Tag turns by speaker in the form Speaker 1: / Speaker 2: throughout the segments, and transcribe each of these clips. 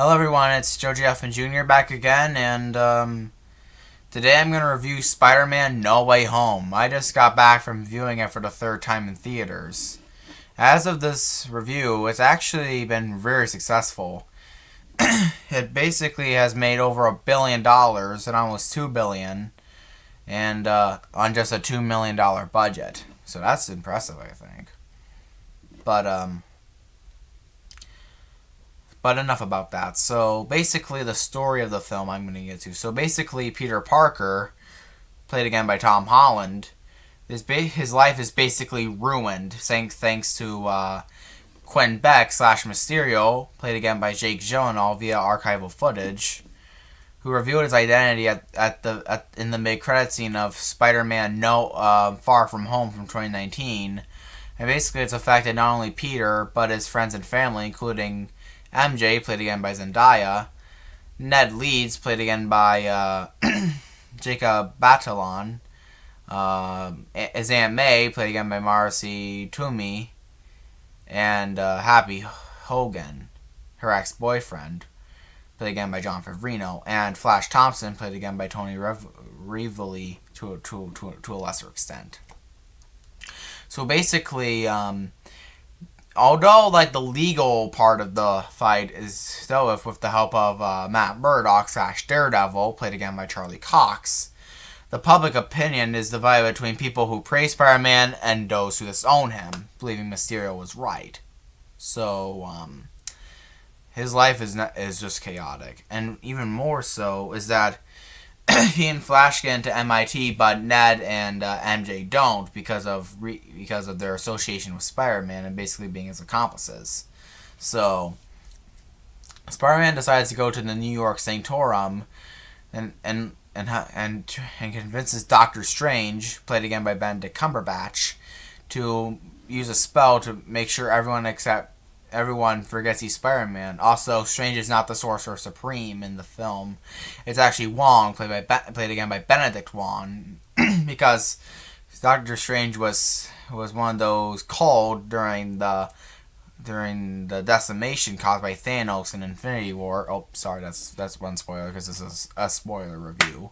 Speaker 1: Hello everyone, it's Joe Jeffin Jr. back again, and today I'm going to review Spider-Man No Way Home. I just got back from viewing it for the third time in theaters. As of this review, it's actually been very successful. It basically has made over $1 billion and almost $2 billion, and on just a $2 million budget. So that's impressive, I think. But enough about that. So basically, the story of the film I'm going to get to. So basically, Peter Parker, played again by Tom Holland, his life is basically ruined thanks to Quentin Beck / Mysterio, played again by Jake Gyllenhaal via archival footage, who revealed his identity in the mid-credit scene of Spider-Man No Far From Home from 2019. And basically, it's affected not only Peter but his friends and family, including MJ, played again by Zendaya, Ned Leeds, played again by Jacob Batalon, his Aunt May, played again by Marcy Toomey, and Happy Hogan, her ex-boyfriend, played again by John Favreau, and Flash Thompson, played again by Tony Rivoli to a lesser extent. So basically, although the legal part of the fight is still with the help of Matt Murdock / Daredevil, played again by Charlie Cox, the public opinion is divided between people who praise Spider-Man and those who disown him, believing Mysterio was right. So his life is just chaotic, and even more so is that he and Flash get into MIT, but Ned and MJ don't because of their association with Spider-Man and basically being his accomplices. So Spider-Man decides to go to the New York Sanctorum and convinces Doctor Strange, played again by Benedict Cumberbatch, to use a spell to make sure everyone forgets he's Spider-Man. Also, Strange is not the Sorcerer Supreme in the film. It's actually Wong, played again by Benedict Wong, because Doctor Strange was one of those called during the decimation caused by Thanos in Infinity War. Oh, sorry, that's one spoiler because this is a spoiler review.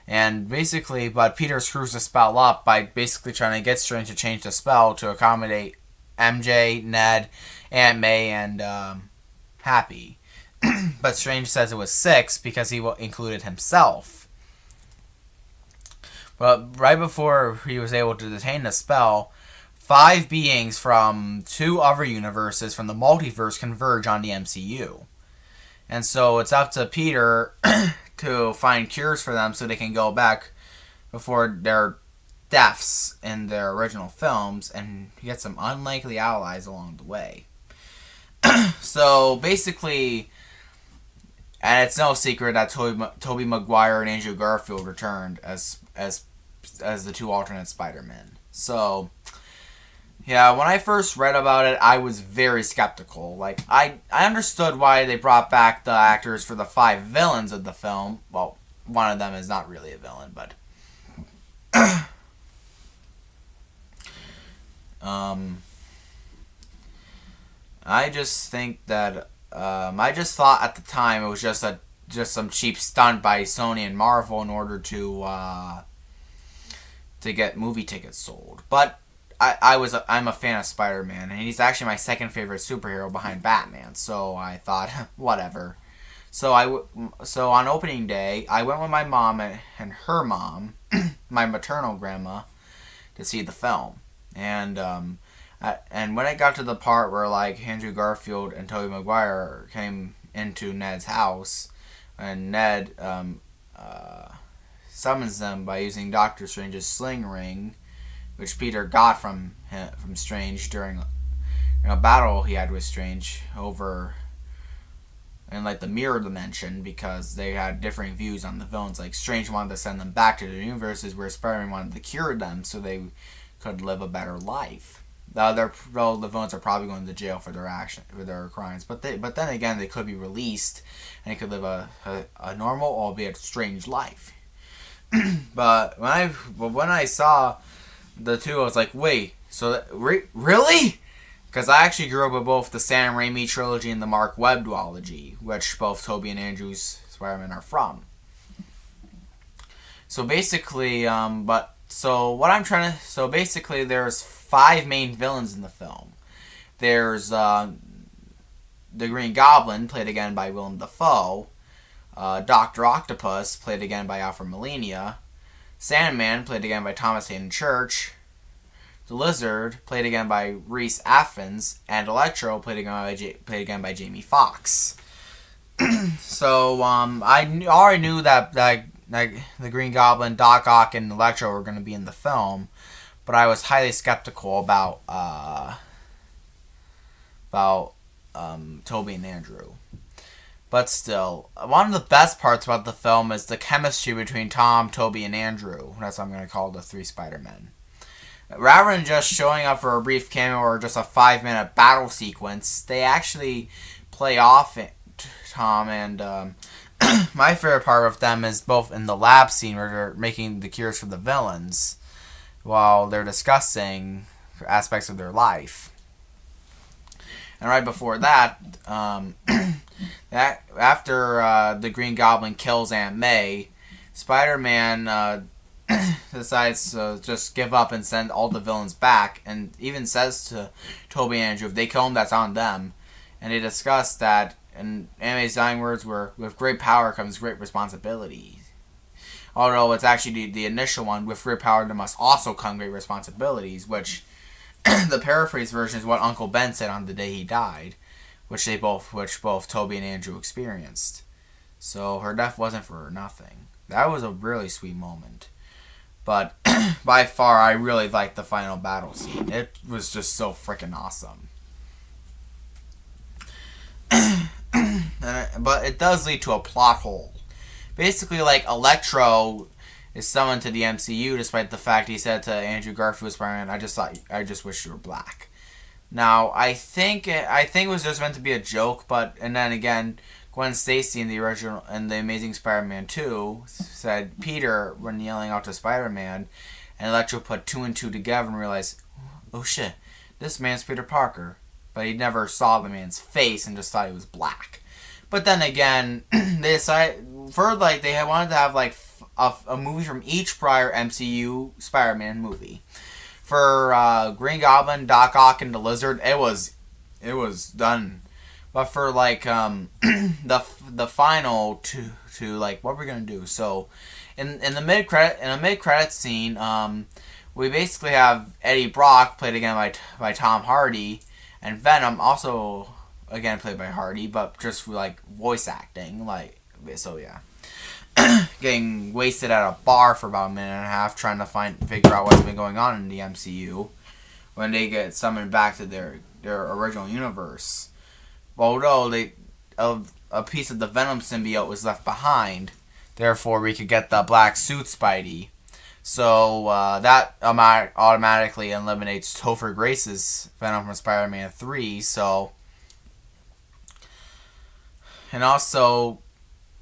Speaker 1: And basically, but Peter screws the spell up by basically trying to get Strange to change the spell to accommodate MJ, Ned, Aunt May, and Happy. But Strange says it was 6 because he included himself. But right before he was able to detain the spell, 5 beings from 2 other universes from the multiverse converge on the MCU. And so it's up to Peter to find cures for them so they can go back before their deaths in their original films and get some unlikely allies along the way. So basically, and it's no secret that Tobey Maguire and Andrew Garfield returned as the 2 alternate Spider-Men. So yeah, when I first read about it, I was very skeptical. I understood why they brought back the actors for the 5 villains of the film. Well, one of them is not really a villain, but I just think that I just thought at the time it was just some cheap stunt by Sony and Marvel in order to get movie tickets sold. But I'm a fan of Spider-Man, and he's actually my second favorite superhero behind Batman. So I thought, whatever. So on opening day, I went with my mom and her mom, my maternal grandma, to see the film. And when I got to the part where Andrew Garfield and Tobey Maguire came into Ned's house, and Ned summons them by using Doctor Strange's sling ring, which Peter got from Strange during a battle he had with Strange over in the mirror dimension, because they had differing views on the villains. Strange wanted to send them back to the universes where Spider-Man wanted to cure them so they could live a better life. The villains are probably going to jail for their crimes, but then again, they could be released and they could live a normal, albeit strange life. But when I saw the 2, I was like, wait, so really? Because I actually grew up with both the Sam Raimi trilogy and the Mark Webb duology, which both Tobey and Andrew's Spider-Man are from. So basically, so basically, there's 5 main villains in the film. There's the Green Goblin, played again by Willem Dafoe. Doctor Octopus, played again by Alfred Molina. Sandman, played again by Thomas Hayden Church. The Lizard, played again by Rhys Ifans, and Electro, played again by Jamie Foxx. So I already knew that the Green Goblin, Doc Ock, and Electro were going to be in the film, but I was highly skeptical about Tobey and Andrew. But still, one of the best parts about the film is the chemistry between Tom, Tobey, and Andrew. That's what I'm going to call the 3 Spider-Men. Rather than just showing up for a brief cameo or just a 5-minute battle sequence, they actually play off Tom, and my favorite part of them is both in the lab scene where they're making the cures for the villains while they're discussing aspects of their life. And right before that, after the Green Goblin kills Aunt May, Spider-Man decides to just give up and send all the villains back, and even says to Tobey and Andrew, if they kill him, that's on them. And they discuss that, and Aunt May's dying words were, with great power comes great responsibility. Although it's actually the initial one, with great power there must also come great responsibilities, which the paraphrase version is what Uncle Ben said on the day he died, which both Tobey and Andrew experienced. So her death wasn't for nothing. That was a really sweet moment. But by far, I really liked the final battle scene. It was just so freaking awesome. But it does lead to a plot hole. Basically, like, Electro is summoned to the MCU despite the fact he said to Andrew Garfield, Spider-Man, I just wish you were black. Now, I think it was just meant to be a joke, and then again, Gwen Stacy in the Amazing Spider-Man 2 said Peter when yelling out to Spider-Man, and Electro put 2 and 2 together and realized, oh shit, this man's Peter Parker. But he never saw the man's face and just thought he was black. But then again, they decided they wanted to have like a movie from each prior MCU Spider-Man movie. For Green Goblin, Doc Ock, and the Lizard, it was done. But for like the final to like what we're gonna do. So in a mid credit scene, we basically have Eddie Brock, played again by Tom Hardy, and Venom, also again played by Hardy, but just like voice acting, like, so yeah. Getting wasted at a bar for about a minute and a half trying to figure out what's been going on in the MCU when they get summoned back to their original universe. Although a piece of the Venom symbiote was left behind, therefore we could get the black suit Spidey. So that automatically eliminates Topher Grace's Venom from Spider-Man 3. So, and also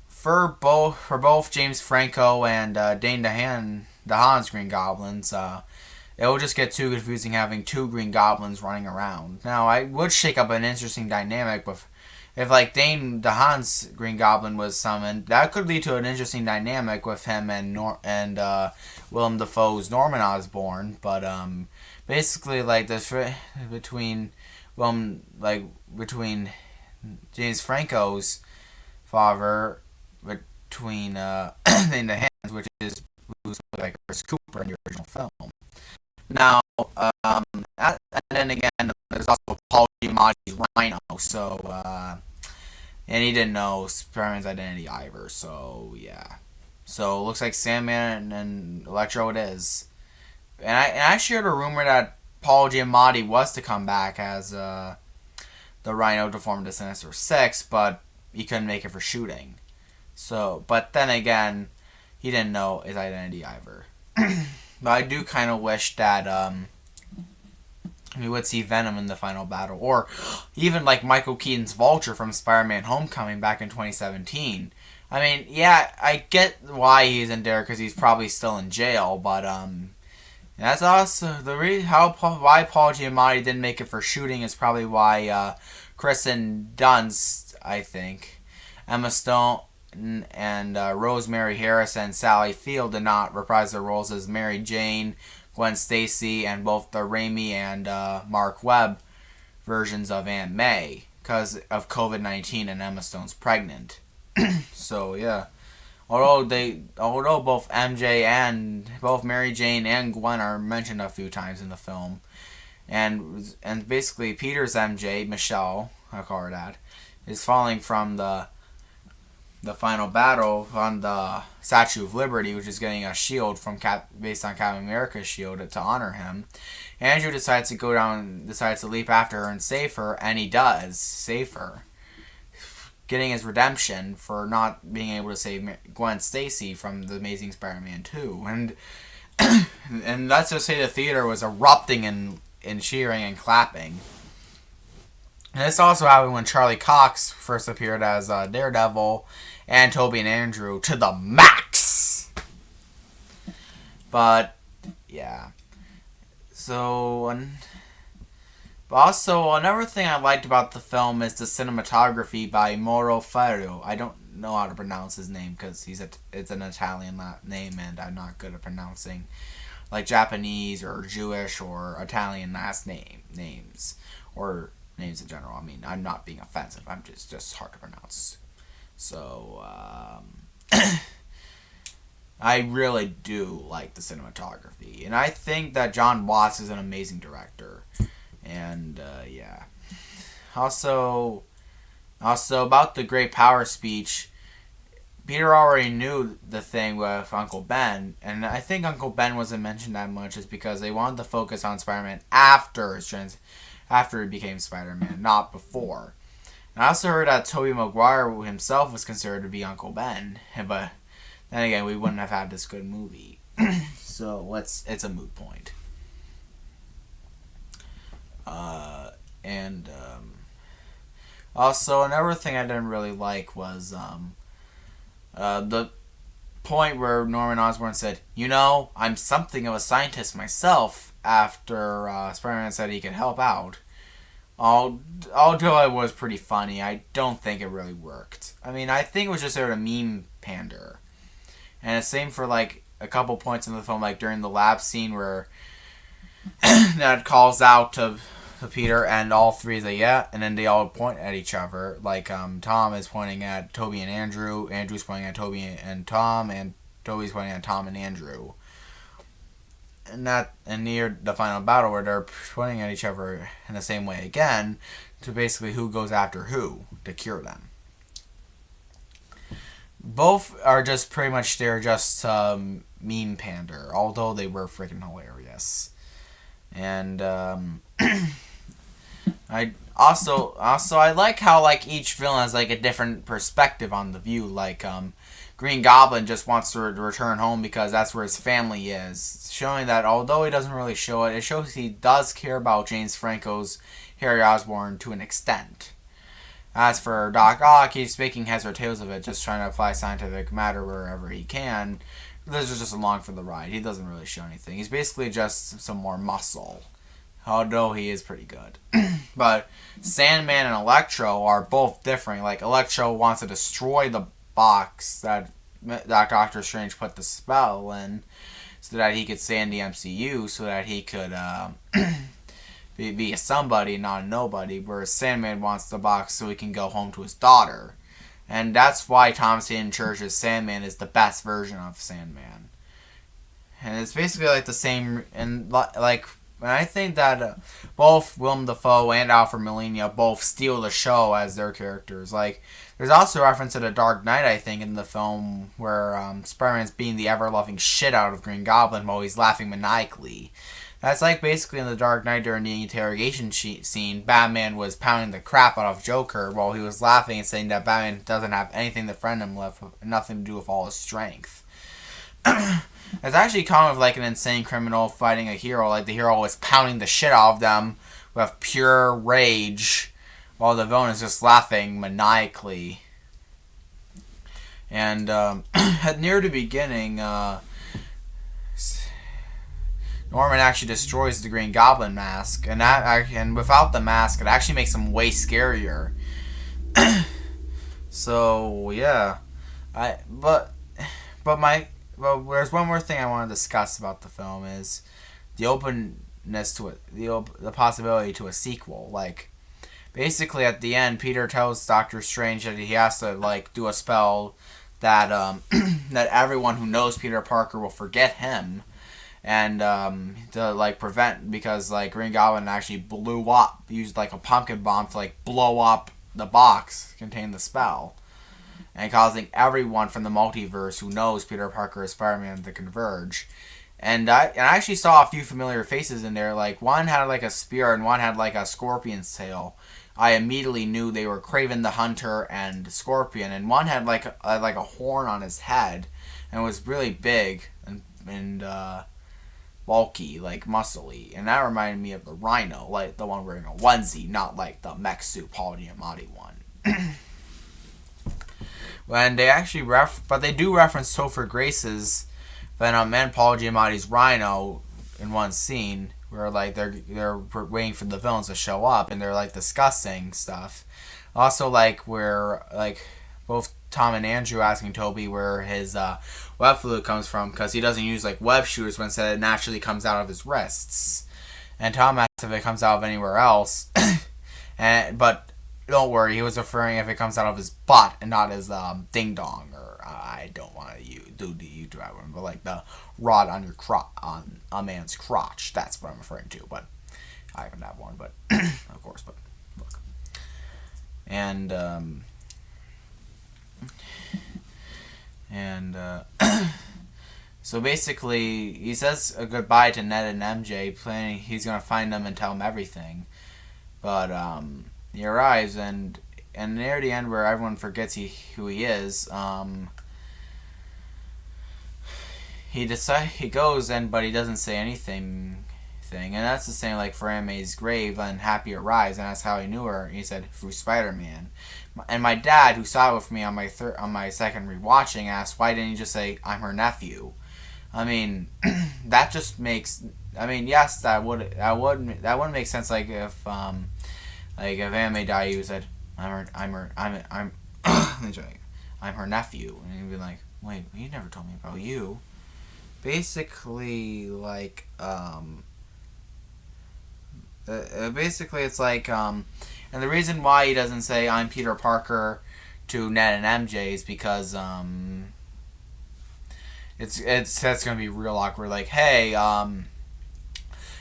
Speaker 1: for both James Franco and Dane DeHaan's Green Goblins, it will just get too confusing having 2 Green Goblins running around. Now, I would shake up an interesting dynamic with if like Dane DeHaan's Green Goblin was summoned, that could lead to an interesting dynamic with him and Willem Dafoe's Norman Osborn. But basically, like this between James Franco's father, between Dane DeHaan's, which is who's like Chris Cooper in the original film. Now, and then again, there's also Paul Giamatti's Rhino, so, and he didn't know Spider-Man's identity either, so, yeah. So, it looks like Sandman and Electro it is. And I actually heard a rumor that Paul Giamatti was to come back as the Rhino to form the Sinister Six, but he couldn't make it for shooting. So, but then again, he didn't know his identity either. But I do kind of wish that we would see Venom in the final battle, or even like Michael Keaton's Vulture from Spider-Man: Homecoming back in 2017. I mean, yeah, I get why he's in there because he's probably still in jail, but And that's also the reason why Paul Giamatti didn't make it for shooting is probably why Kristen Dunst, I think, Emma Stone, and Rosemary Harris and Sally Field did not reprise their roles as Mary Jane, Gwen Stacy, and both the Raimi and Mark Webb versions of Aunt May because of COVID-19 and Emma Stone's pregnant. So yeah. Although both MJ and both Mary Jane and Gwen are mentioned a few times in the film, and basically Peter's MJ, Michelle, I call her that, is falling from the final battle on the Statue of Liberty, which is getting a shield from based on Captain America's shield to honor him. Andrew decides to leap after her and save her, and he does save her, getting his redemption for not being able to save Gwen Stacy from the Amazing Spider-Man 2. And let's just say the theater was erupting in cheering and clapping. And this also happened when Charlie Cox first appeared as Daredevil, and Toby and Andrew to the max. But yeah. But also, another thing I liked about the film is the cinematography by Mauro Ferro. I don't know how to pronounce his name because it's an Italian name, and I'm not good at pronouncing like Japanese or Jewish or Italian last names or names in general. I mean, I'm not being offensive. I'm just hard to pronounce. So I really do like the cinematography, and I think that John Watts is an amazing director. And yeah. Also about the great power speech, Peter already knew the thing with Uncle Ben, and I think Uncle Ben wasn't mentioned that much is because they wanted to focus on Spider-Man after he became Spider-Man, not before. And I also heard that Tobey Maguire himself was considered to be Uncle Ben, but then again, we wouldn't have had this good movie. So it's a moot point. Also, another thing I didn't really like was the point where Norman Osborn said, I'm something of a scientist myself, after Spider-Man said he could help out. Although it was pretty funny, I don't think it really worked. I mean, I think it was just there to meme pander. And the same for like a couple points in the film, like during the lab scene where Ned calls out to Peter, and all three say yeah, and then they all point at each other. Like Tom is pointing at Toby and Andrew, Andrew's pointing at Toby and Tom, and Toby's pointing at Tom and Andrew. And near the final battle where they're pointing at each other in the same way again, to basically who goes after who to cure them. Both are just pretty much meme pander, although they were freaking hilarious. And I like how like each villain has like a different perspective on the view. Like Green Goblin just wants to return home because that's where his family is, showing that although he doesn't really show it, it shows he does care about James Franco's Harry Osborn to an extent. As for Doc Ock, he's making heads or tails of it, just trying to apply scientific matter wherever he can. This is just along for the ride. He doesn't really show anything. He's basically just some more muscle, although he is pretty good. But Sandman and Electro are both different. Like, Electro wants to destroy the box that Doctor Strange put the spell in so that he could stay in the MCU, so that he could be a somebody, not a nobody, whereas Sandman wants the box so he can go home to his daughter. And that's why Thomas Hayden Church's Sandman is the best version of Sandman. And it's basically like the same, and like, and I think that both Willem Dafoe and Alfred Molina both steal the show as their characters. Like, there's also a reference to The Dark Knight, I think, in the film, where Spider-Man's beating the ever-loving shit out of Green Goblin while he's laughing maniacally. That's like basically in The Dark Knight during the interrogation scene, Batman was pounding the crap out of Joker while he was laughing and saying that Batman doesn't have anything to friend him with, nothing to do with all his strength. It's actually kind of like an insane criminal fighting a hero, like the hero was pounding the shit out of them with pure rage while the villain is just laughing maniacally. And near the beginning, Norman actually destroys the Green Goblin mask, and without the mask, it actually makes him way scarier. So yeah, I but there's one more thing I want to discuss about the film is the openness to it, the possibility to a sequel. Like, basically at the end, Peter tells Doctor Strange that he has to like do a spell that that everyone who knows Peter Parker will forget him, and to like prevent, because like Green Goblin actually blew up, used like a pumpkin bomb to like blow up the box containing the spell, and causing everyone from the multiverse who knows Peter Parker is Spider-Man to converge. And I actually saw a few familiar faces in there. Like, one had like a spear and one had like a scorpion's tail. I immediately knew they were Kraven the Hunter and Scorpion, and one had like a horn on his head and was really big and bulky, like muscly, and that reminded me of the Rhino, like the one wearing a onesie, not like the mech suit Paul Giamatti one. When they actually but they do reference Topher Grace's Venom and Paul Giamatti's Rhino in one scene where like they're waiting for the villains to show up and they're like discussing stuff. Also, like where like both Tom and Andrew asking Toby where his web fluid comes from, because he doesn't use like web shooters, but instead it naturally comes out of his wrists. And Tom asks if it comes out of anywhere else, but don't worry, he was referring if it comes out of his butt and not his ding dong, or I don't want to do the YouTube one, but like the rod on your on a man's crotch. That's what I'm referring to. But I haven't have one, but of course. But look, and so basically, he says a goodbye to Ned and MJ, planning he's gonna find them and tell them everything. But he arrives, and near the end, where everyone forgets who he is, he goes, but he doesn't say anything. And that's the same like for Aunt May's grave, and Happy arrives, and that's how he knew her. He said through Spider-Man. And my dad, who saw it with me on my second rewatching, asked, why didn't he just say I'm her nephew? I mean, that just makes. I mean, yes, that wouldn't make sense. Like if Aunt May died, he said I'm her nephew, and he'd be like, wait, you never told me about you. Basically, like basically it's like and the reason why he doesn't say I'm Peter Parker to Ned and MJ is because that's gonna be real awkward. Like, hey,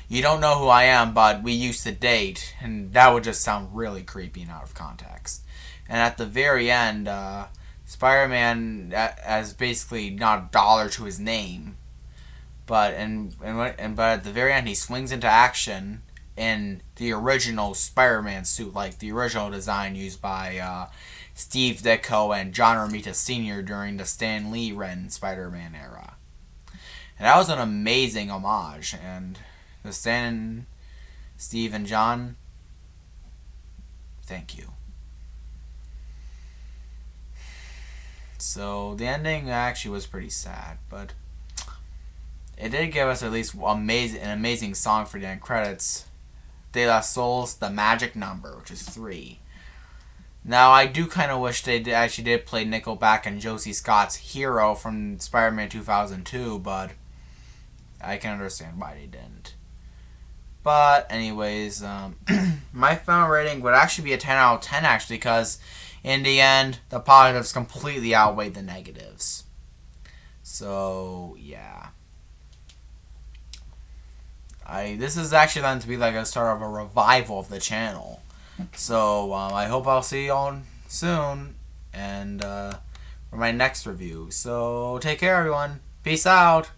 Speaker 1: you don't know who I am, but we used to date, and that would just sound really creepy and out of context. And at the very end, Spider-Man has basically not a dollar to his name, but but at the very end he swings into action in the original Spider-Man suit, like the original design used by Steve Ditko and John Romita Sr. during the Stan Lee Ren Spider-Man era. And that was an amazing homage, and the Stan, Steve, and John, thank you. So the ending actually was pretty sad, but it did give us at least an amazing song for the end credits. De La Soul's The Magic Number, which is 3. Now, I do kind of wish they actually did play Nickelback and Josie Scott's Hero from Spider-Man 2002, but I can understand why they didn't. But anyways, my final rating would actually be a 10 out of 10, actually, because in the end, the positives completely outweighed the negatives. So, yeah. This is actually going to be like a start of a revival of the channel. So, I hope I'll see you all soon, and for my next review. So, take care, everyone. Peace out.